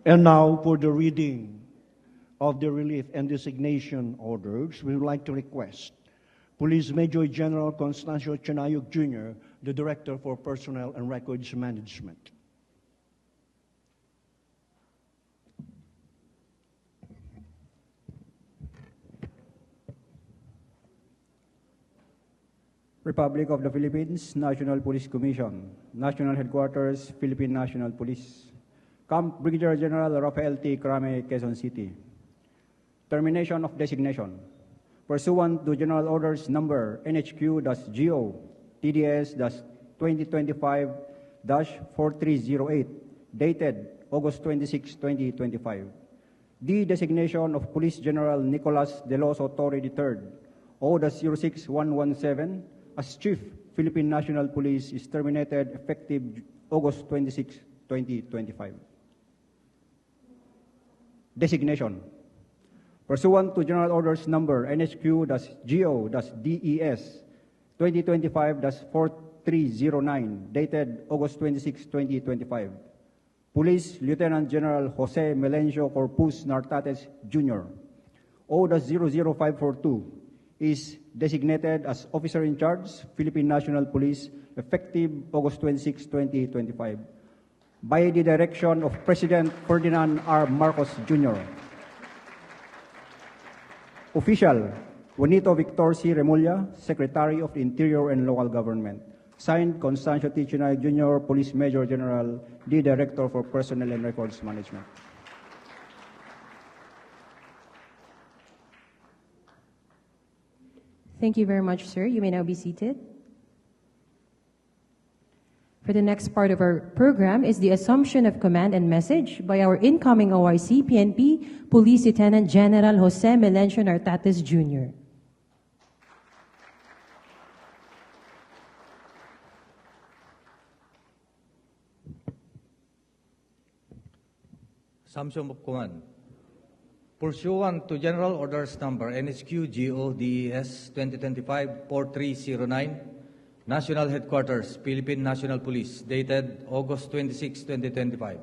And now for the reading of the relief and designation orders, we would like to request Police Major General Constancio Chanayog Jr., the Director for Personnel and Records Management. Republic of the Philippines, National Police Commission, National Headquarters, Philippine National Police, Camp Brigadier General Rafael T. Crame, Quezon City. Termination of designation. Pursuant to General Orders Number NHQ-GO TDS-2025-4308, dated August 26, 2025. The designation of Police General Nicolas Deloso Torre III, O-06117, as Chief Philippine National Police is terminated effective August 26, 2025. Designation. Pursuant to General Orders Number NHQ-GO-DES 2025-4309, dated August 26, 2025. Police Lieutenant General Jose Melencio Corpus Nartatez Jr., O-00542, is designated as Officer in Charge, Philippine National Police, effective August 26, 2025, by the direction of President Ferdinand R. Marcos Jr. Official, Juanito Victor C. Remulla, Secretary of the Interior and Local Government. Signed, Constancio T. Chanayog Jr., Police Major General, the Director for Personnel and Records Management. Thank you very much, sir. You may now be seated. For the next part of our program is the assumption of command and message by our incoming OIC PNP Police Lieutenant General Jose Melencio Nartatez Jr. Assumption of command. Pursuant to General Orders Number NHQ-GO-DES 2025-4309, National Headquarters, Philippine National Police, dated August 26, 2025,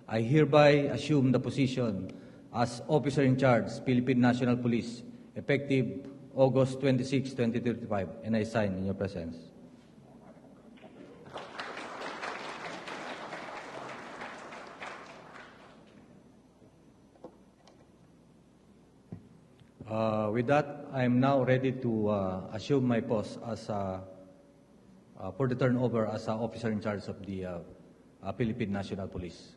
I hereby assume the position as Officer in Charge, Philippine National Police, effective August 26, 2025, and I sign in your presence. With that, I am now ready to assume my post as for the turnover as Officer in Charge of the Philippine National Police.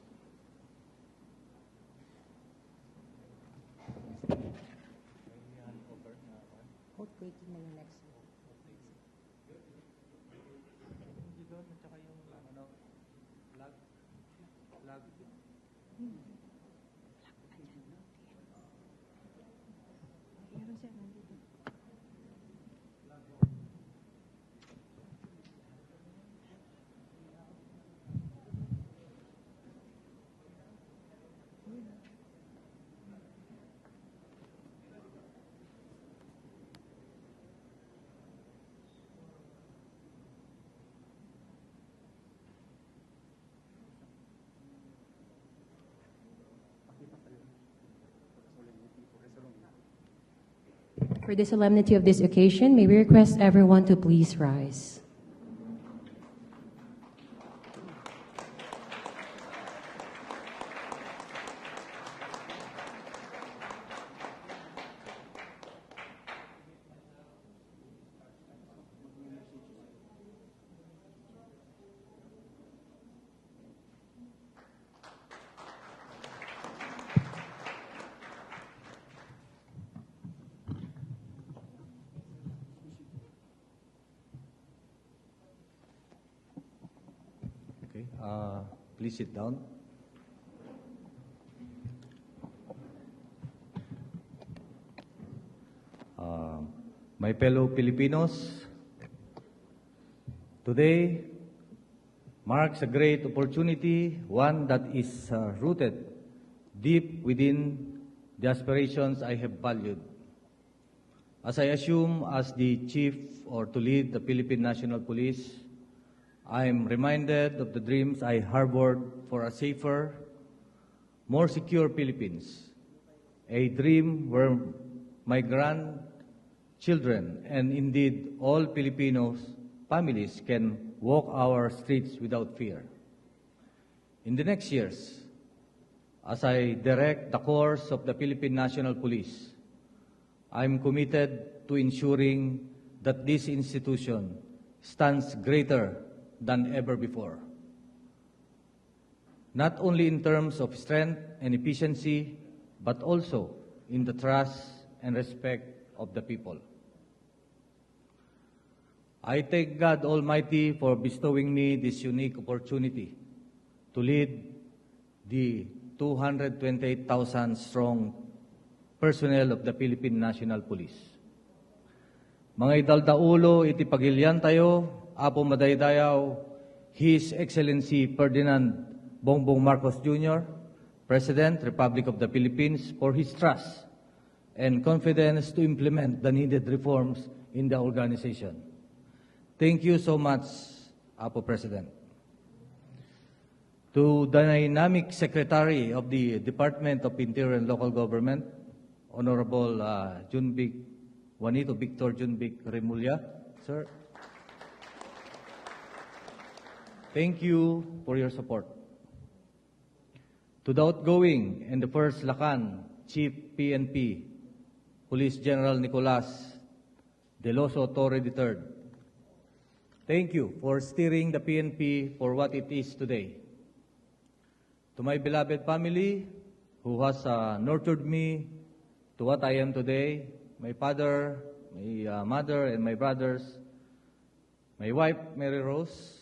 For the solemnity of this occasion, may we request everyone to please rise. Please sit down. My fellow Filipinos, today marks a great opportunity, one that is rooted deep within the aspirations I have valued. As I assume as the chief or to lead the Philippine National Police, I am reminded of the dreams I harbored for a safer, more secure Philippines, a dream where my grandchildren and indeed all Filipinos families can walk our streets without fear. In the next years, as I direct the course of the Philippine National Police, I'm committed to ensuring that this institution stands greater than ever before, not only in terms of strength and efficiency, but also in the trust and respect of the people. I thank God Almighty for bestowing me this unique opportunity to lead the 228,000 strong personnel of the Philippine National Police. Mga idaldaulo, iti pagilian tayo, Apo Madaydayaw, His Excellency Ferdinand Bongbong Marcos Jr., President, Republic of the Philippines, for his trust and confidence to implement the needed reforms in the organization. Thank you so much, Apo President. To the dynamic Secretary of the Department of Interior and Local Government, Honorable Juanito Victor Junbic Remulla, sir. Thank you for your support. To the outgoing and the first Lacan Chief PNP, Police General Nicolas Deloso Torre III, thank you for steering the PNP for what it is today. To my beloved family who has nurtured me to what I am today, my father, my mother, and my brothers, my wife, Mary Rose,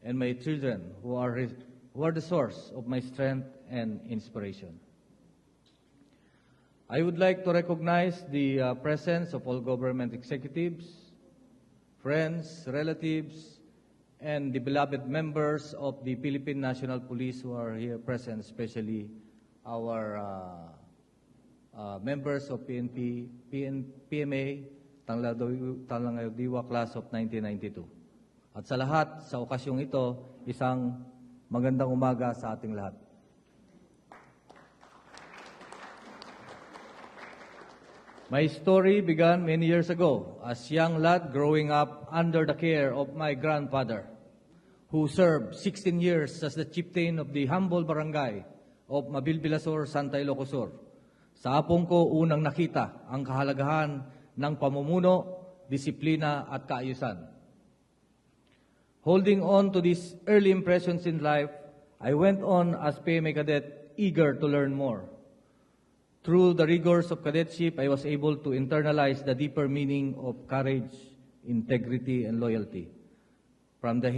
and my children who are the source of my strength and inspiration. I would like to recognize the presence of all government executives, friends, relatives, and the beloved members of the Philippine National Police who are here present, especially our members of PMA, Tangladiwa Class of 1992. At sa lahat, sa okasyong ito, isang magandang umaga sa ating lahat. My story began many years ago as a young lad growing up under the care of my grandfather, who served 16 years as the chieftain of the humble barangay of Mabilbilasor, Santa Ilocos. Sa apong ko, unang nakita ang kahalagahan ng pamumuno, disiplina at kaayusan. Holding on to these early impressions in life, I went on as PMA cadet, eager to learn more. Through the rigors of cadetship, I was able to internalize the deeper meaning of courage, integrity, and loyalty. From the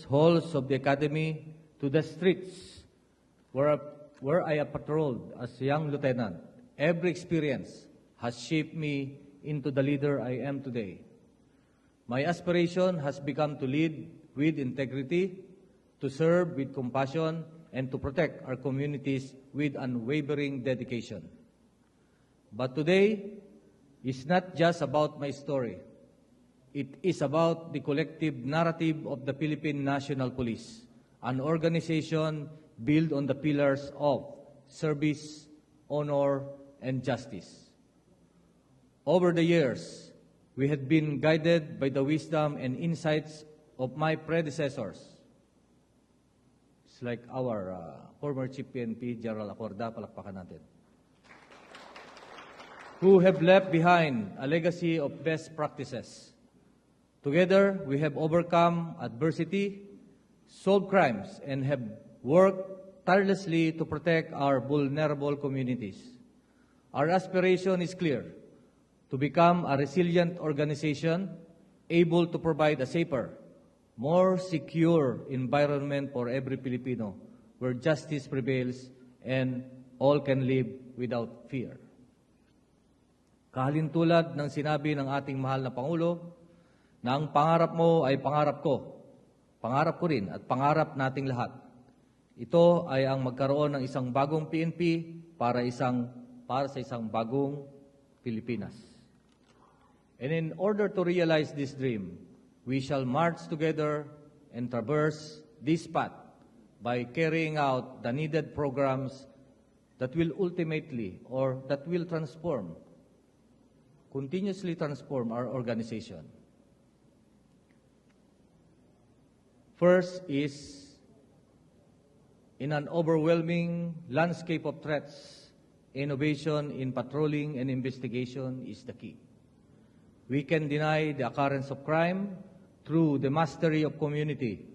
halls of the academy to the streets where I patrolled as a young lieutenant, every experience has shaped me into the leader I am today. My aspiration has become to lead with integrity, to serve with compassion, and to protect our communities with unwavering dedication. But today is not just about my story. It is about the collective narrative of the Philippine National Police, an organization built on the pillars of service, honor, and justice. Over the years, we have been guided by the wisdom and insights of my predecessors. It's like our former Chief PNP, General Acorda, palakpakan natin, who have left behind a legacy of best practices. Together, we have overcome adversity, solved crimes, and have worked tirelessly to protect our vulnerable communities. Our aspiration is clear: to become a resilient organization able to provide a safer, more secure environment for every Filipino, where justice prevails and all can live without fear. Kahalintulad ng sinabi ng ating mahal na Pangulo, na ang pangarap mo ay pangarap ko rin, at pangarap nating lahat. Ito ay ang magkaroon ng isang bagong PNP para sa isang bagong Pilipinas. And in order to realize this dream, we shall march together and traverse this path by carrying out the needed programs that will ultimately, or that will transform, continuously transform our organization. First is, in an overwhelming landscape of threats, innovation in patrolling and investigation is the key. We can deny the occurrence of crime through the mastery of community,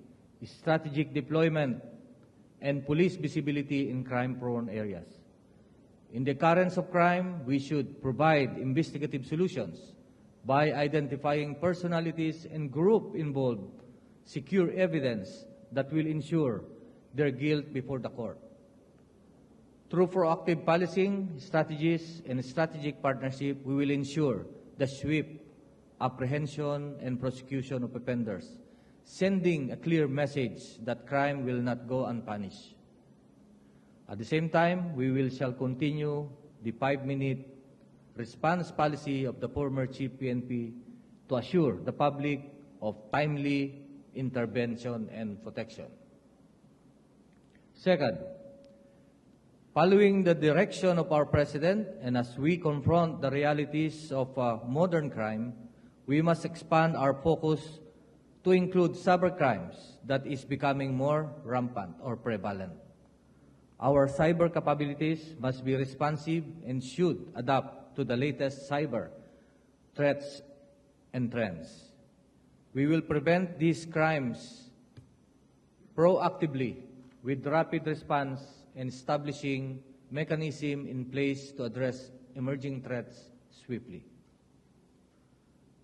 strategic deployment, and police visibility in crime-prone areas. In the occurrence of crime, we should provide investigative solutions by identifying personalities and groups involved, secure evidence that will ensure their guilt before the court. Through proactive policing strategies and strategic partnership, we will ensure the swift apprehension and prosecution of offenders, sending a clear message that crime will not go unpunished. At the same time, we shall continue the 5-minute response policy of the former Chief PNP to assure the public of timely intervention and protection. Second, following the direction of our President, and as we confront the realities of modern crime, we must expand our focus to include cybercrimes that is becoming more rampant or prevalent. Our cyber capabilities must be responsive and should adapt to the latest cyber threats and trends. We will prevent these crimes proactively with rapid response and establishing mechanisms in place to address emerging threats swiftly.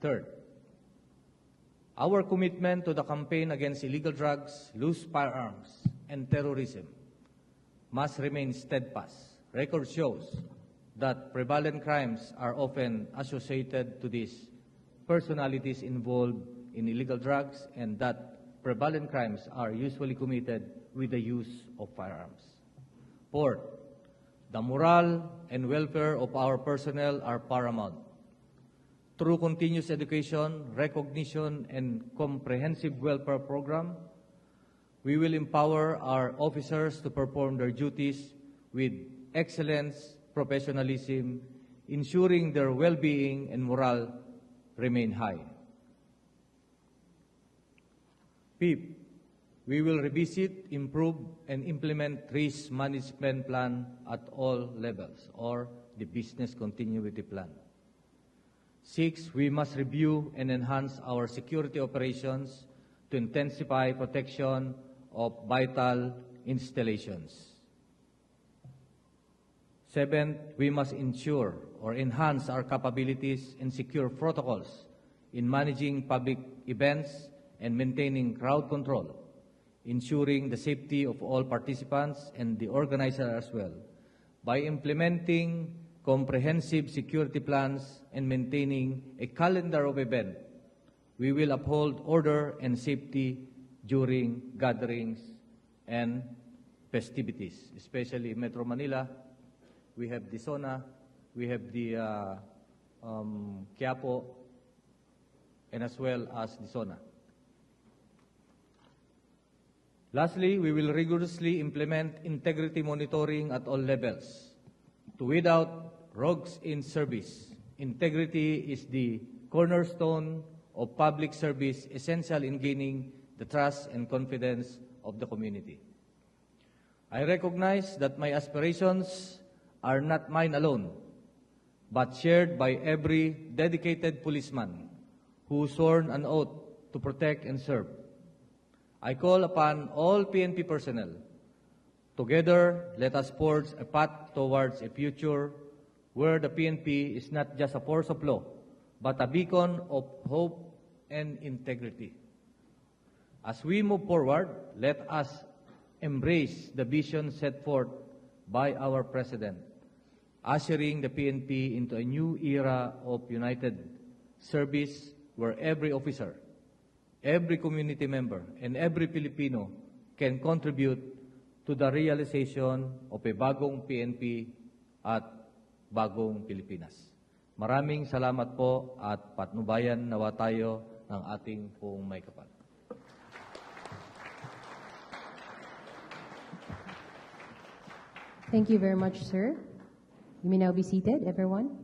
Third, our commitment to the campaign against illegal drugs, loose firearms, and terrorism must remain steadfast. Record shows that prevalent crimes are often associated to these personalities involved in illegal drugs, and that prevalent crimes are usually committed with the use of firearms. Fourth, the morale and welfare of our personnel are paramount. Through continuous education, recognition, and comprehensive welfare program, we will empower our officers to perform their duties with excellence, professionalism, ensuring their well-being and morale remain high. Fifth, we will revisit, improve, and implement risk management plan at all levels, or the business continuity plan. Six, we must review and enhance our security operations to intensify protection of vital installations. Seventh, we must ensure or enhance our capabilities and secure protocols in managing public events and maintaining crowd control, ensuring the safety of all participants and the organizer as well, by implementing comprehensive security plans and maintaining a calendar of events. We will uphold order and safety during gatherings and festivities, especially in Metro Manila. We have the SONA, we have the Quiapo, and as well as the SONA. Lastly, we will rigorously implement integrity monitoring at all levels to weed out rogues in service. Integrity is the cornerstone of public service, essential in gaining the trust and confidence of the community. I recognize that my aspirations are not mine alone, but shared by every dedicated policeman who sworn an oath to protect and serve. I call upon all PNP personnel. Together, let us forge a path towards a future where the PNP is not just a force of law, but a beacon of hope and integrity. As we move forward, let us embrace the vision set forth by our President, ushering the PNP into a new era of united service where every officer, every community member, and every Filipino can contribute to the realization of a bagong PNP at bagong Pilipinas. Maraming salamat po at patnubayan nawa tayo ng ating poong may kapal. Thank you very much, sir. You may now be seated, everyone.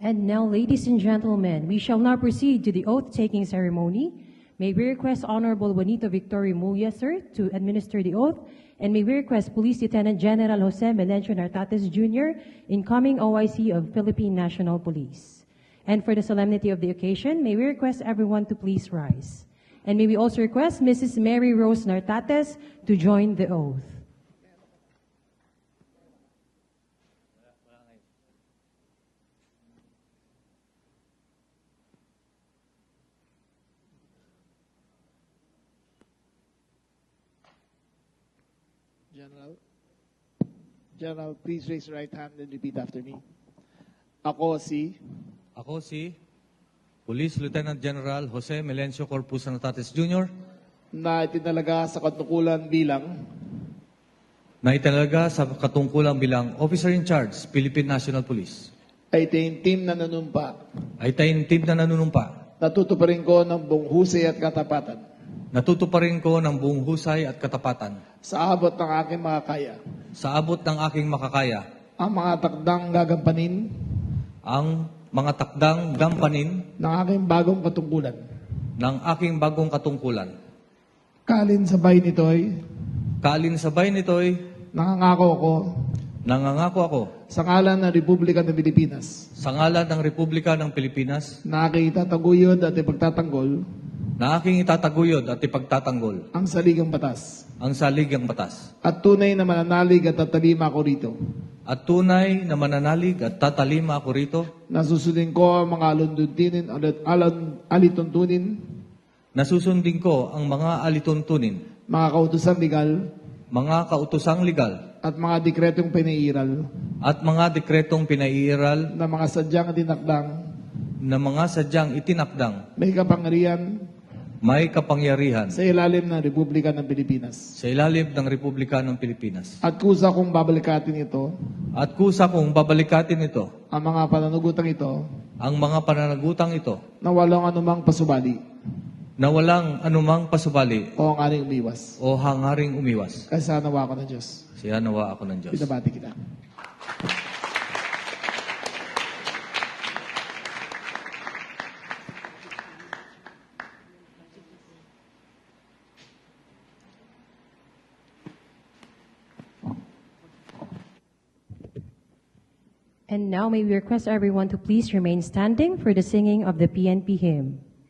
And now, ladies and gentlemen, we shall now proceed to the oath-taking ceremony. May we request Honorable Juanito Victorio Muya, sir, to administer the oath, and may we request Police Lieutenant General Jose Melencio Nartatez Jr., incoming OIC of Philippine National Police. And for the solemnity of the occasion, may we request everyone to please rise. And may we also request Mrs. Mary Rose Nartatez to join the oath. General, please raise your right hand and repeat after me. Ako si Police Lieutenant General Jose Melencio Corpus Nartatez Jr. na itinalaga sa katungkulan bilang Officer in Charge, Philippine National Police. ay taimtim na nanunumpa. Natutuparin ko ng buong husay at katapatan. Sa abot ng aking makakaya. Ang mga takdang gampanin. Ng aking bagong katungkulan. Kalin sabay nito'y. Nangangako ako. Sa ngalan ng Republika ng Pilipinas. Na aking itataguyod at ipagtatanggol. Ang saligang batas. At tunay na mananalig at tatalima ako rito. Nasusundin ko ang mga alituntunin. Mga kautosang legal. At mga dekretong pinaiiral. Na mga sadyang itinakdang. May kapangyarihan. Sa ilalim ng Republika ng Pilipinas. At kusa kong babalikatin ito. Ang mga pananagutang ito. Na walang anumang pasubali. O hangaring umiwas. Kaya nawa ako ng Diyos. Binabati kita. And now may we request everyone to please remain standing for the singing of the PNP hymn.